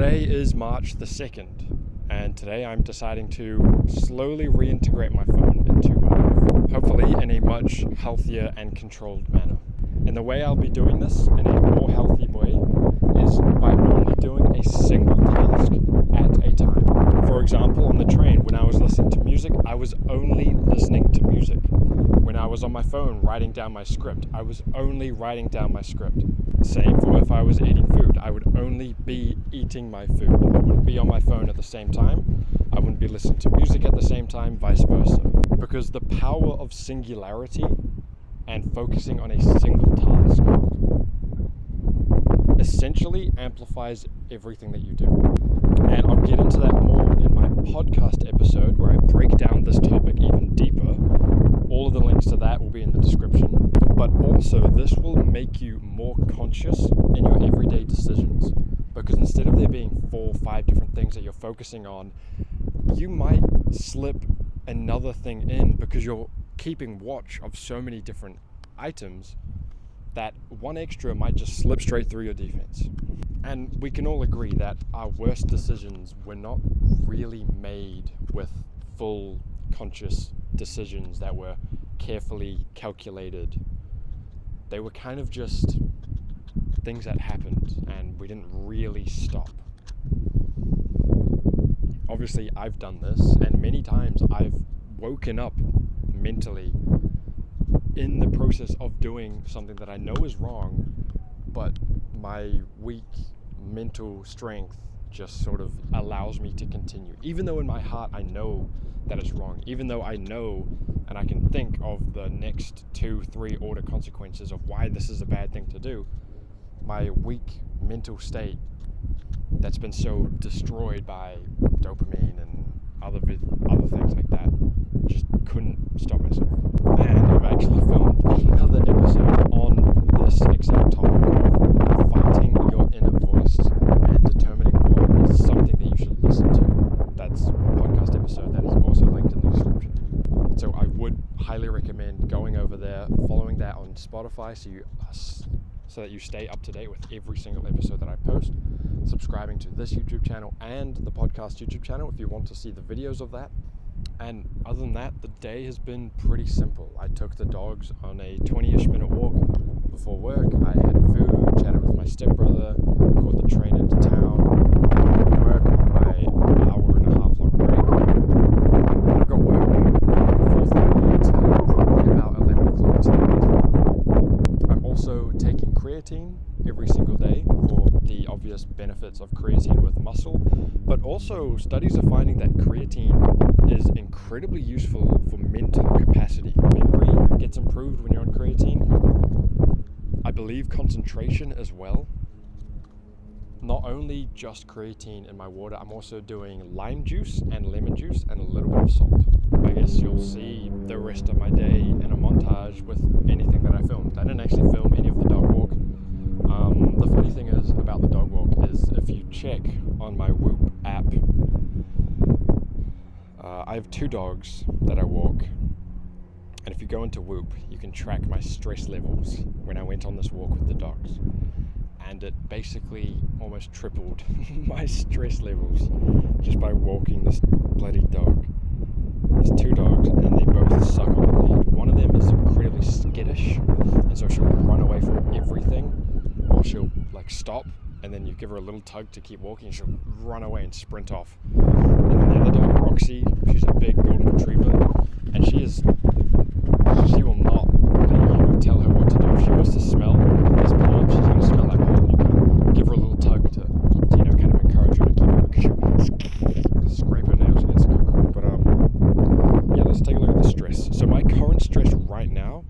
Today is March the 2nd, and today I'm deciding to slowly reintegrate my phone into my life, hopefully in a much healthier and controlled manner. And the way I'll be doing this in a more healthy way is by only doing a single task at a time. For example, on the train, when I was listening to music, I was only listening to music. When I was on my phone writing down my script, I was only writing down my script. Same for if I was eating food. I would only be eating my food. I wouldn't be on my phone at the same time. I wouldn't be listening to music at the same time, vice versa. Because the power of singularity and focusing on a single task essentially amplifies everything that you do. And I'll get into that more in my podcast episode where I break down this topic even deeper. All of the links to that will be in the description. But also, this will make you more conscious in your everyday decisions. Because instead of there being 4 or 5 different things that you're focusing on, you might slip another thing in because you're keeping watch of so many different items that one extra might just slip straight through your defense. And we can all agree that our worst decisions were not really made with full conscious decisions that were carefully calculated. They were kind of just things that happened and we didn't really stop. Obviously, I've done this, and many times I've woken up mentally in the process of doing something that I know is wrong, but my weak mental strength just sort of allows me to continue. Even though in my heart I know that it's wrong, even though I know and I can think of the next 2-3 order consequences of why this is a bad thing to do, my weak mental state that's been so destroyed by dopamine and other things like that just couldn't stop myself. And I've actually filmed another episode on this exact topic of fighting your inner voice and determining what is something that you should listen to. That's a podcast episode that is also linked in the description. So I would highly recommend going over there, following that on Spotify so that you stay up to date with every single episode that I post, subscribing to this YouTube channel and the podcast YouTube channel if you want to see the videos of that. And other than that, the day has been pretty simple. I took the dogs on a 20-ish minute walk before work. I had food, chatted with my stepbrother, caught the train into town, work on my hour-and-a-half long break. I've got work from 4:30 till probably about 11 o'clock tonight. I'm also taking creatine every single day for the obvious benefits of creatine with muscle, but also studies are finding that creatine is incredibly useful for mental capacity. Memory gets improved when you're on creatine. I believe concentration as well. Not only just creatine in my water, I'm also doing lime juice and lemon juice and a little bit of salt. I guess you'll see the rest of my day in a montage with anything that I filmed. I didn't actually film any of the dog walk. The funny thing is about the dog walk is if you check on my Whoop app, I have 2 dogs that I walk, and if you go into Whoop, you can track my stress levels when I went on this walk with the dogs, and it basically almost tripled my stress levels just by walking this bloody dog. There's 2 dogs, and they both suck on the lead. One of them is incredibly skittish, and so she'll run away from everything, or she'll stop, and then you give her a little tug to keep walking, and she'll run away and sprint off. And then the other dog, Roxy, she's a big golden retriever, and she will not let you tell her what to do. If she wants to smell this paw, she's going to smell that paw, and you can give her a little tug to kind of encourage her to keep moving, because she'll scrape her nails against the concrete. But yeah, let's take a look at the stress. So my current stress right now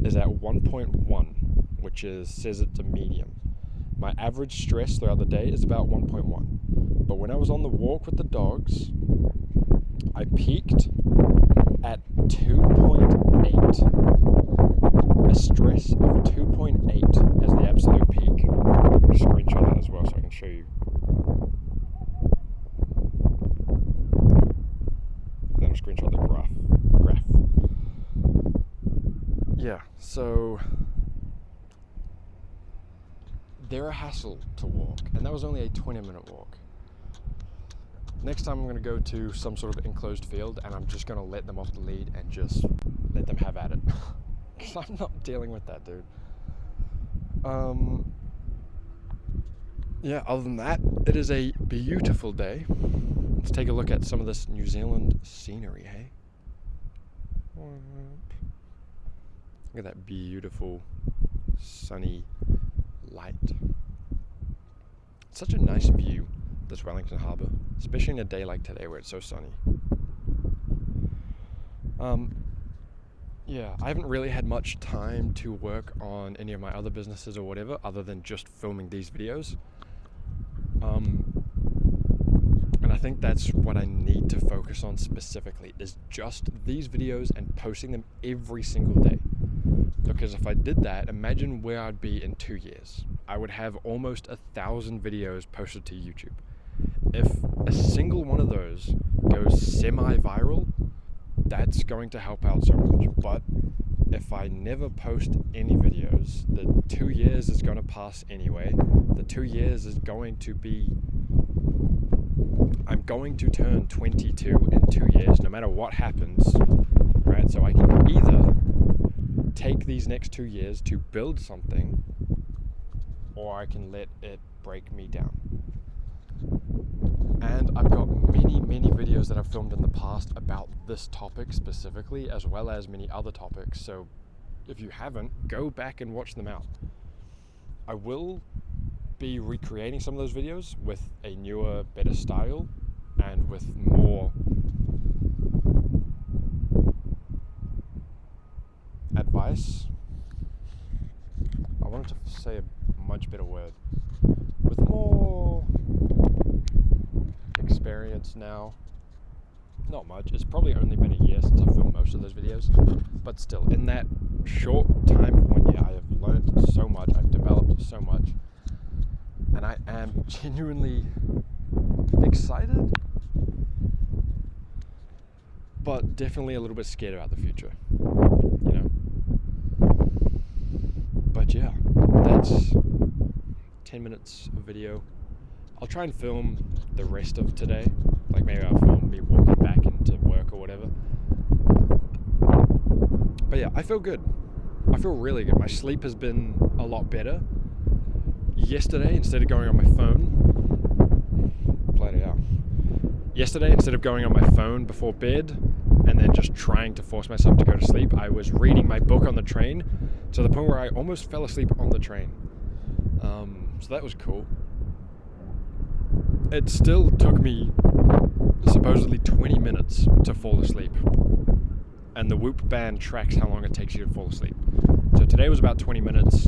is at 1.1, which says it's a medium. My average stress throughout the day is about 1.1. But when I was on the walk with the dogs, I peaked at 2.8. A stress of 2.8 as the absolute peak. I'll screenshot that as well so I can show you. And then I'll screenshot the graph. Yeah, so they're a hassle to walk, and that was only a 20-minute walk. next time I'm going to go to some sort of enclosed field and I'm just going to let them off the lead and just let them have at it. Because I'm not dealing with that, dude. Yeah, other than that, it is a beautiful day. Let's take a look at some of this New Zealand scenery, hey? Look at that beautiful, sunny light. It's such a nice view, this Wellington Harbour, especially in a day like today where it's so sunny. Yeah, I haven't really had much time to work on any of my other businesses or whatever, other than just filming these videos. And I think that's what I need to focus on specifically, is just these videos and posting them every single day. Because if I did that, imagine where I'd be in 2 years. I would have almost 1,000 videos posted to YouTube. If a single one of those goes semi-viral, that's going to help out so much. But if I never post any videos, the 2 years is going to pass anyway. The 2 years is going to be... I'm going to turn 22 in 2 years, no matter what happens, right? So I can either take these next 2 years to build something, or I can let it break me down. And I've got many videos that I've filmed in the past about this topic specifically, as well as many other topics. So if you haven't, go back and watch them out. I will be recreating some of those videos with a newer, better style and with more advice. I wanted to say a much better word. With more experience now. Not much. It's probably only been a year since I've filmed most of those videos. But still, in that short time of 1 year, I have learned so much. I've developed so much. And I am genuinely excited, but definitely a little bit scared about the future, you know? But yeah, that's 10 minutes of video. I'll try and film the rest of today. Like maybe I'll film me walking back into work or whatever. But yeah, I feel good. I feel really good. My sleep has been a lot better. Yesterday, instead of going on my phone, Yesterday, instead of going on my phone before bed and then just trying to force myself to go to sleep, I was reading my book on the train to the point where I almost fell asleep on the train. So that was cool. It still took me supposedly 20 minutes to fall asleep. And the Whoop band tracks how long it takes you to fall asleep. So today was about 20 minutes.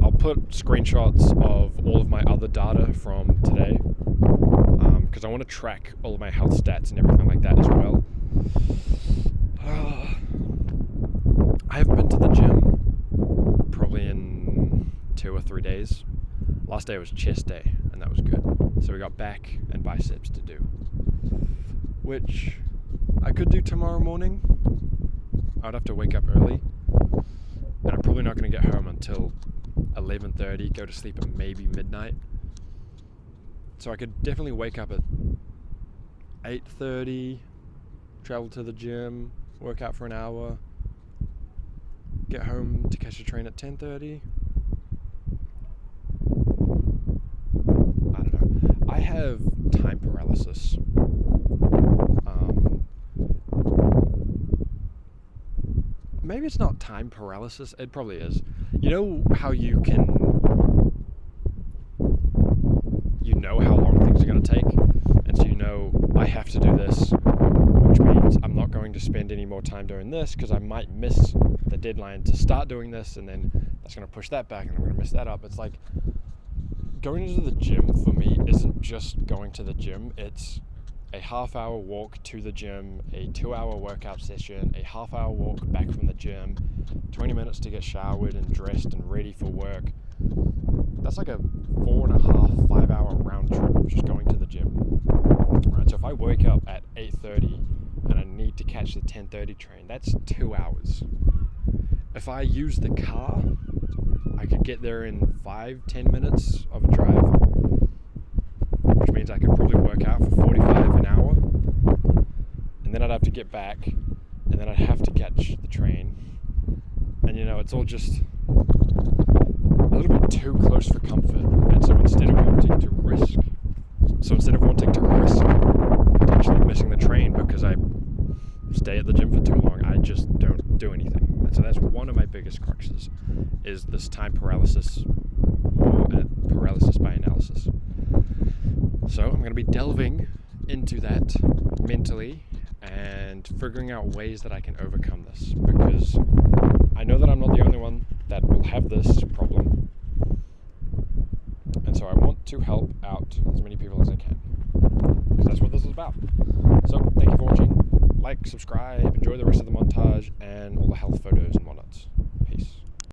I'll put screenshots of all of my other data from today, because I want to track all of my health stats and everything like that as well. I haven't been to the gym probably in 2 or 3 days. Last day was chest day, and that was good. So we got back and biceps to do, which I could do tomorrow morning. I'd have to wake up early, and I'm probably not going to get home until 11:30, go to sleep at maybe midnight. So I could definitely wake up at 8:30, travel to the gym, work out for an hour, get home to catch the train at 10:30. I don't know. I have time paralysis. Maybe it's not time paralysis. It probably is. You know how you know how long things are going to take, and so you know I have to do this, which means I'm not going to spend any more time doing this because I might miss the deadline to start doing this, and then that's going to push that back, and I'm going to mess that up. It's like going to the gym for me isn't just going to the gym. It's a half-hour walk to the gym, a 2-hour workout session, a half-hour walk back from the gym, 20 minutes to get showered and dressed and ready for work. That's like a 4.5, 5-hour round trip of just going to the gym. Right, so if I wake up at 8:30 and I need to catch the 10:30 train, that's 2 hours. If I use the car, I could get there in 5-10 minutes of a drive, which means I could probably work out for 45 I'd have to get back, and then I'd have to catch the train. And it's all just a little bit too close for comfort. And so instead of wanting to risk potentially missing the train because I stay at the gym for too long, I just don't do anything. And so that's one of my biggest cruxes, is this time paralysis, or paralysis by analysis. So I'm going to be delving into that mentally and figuring out ways that I can overcome this, because I know that I'm not the only one that will have this problem, and so I want to help out as many people as I can, because that's what this is about. So thank you for watching. Like, subscribe, enjoy the rest of the montage and all the health photos and whatnots. Peace.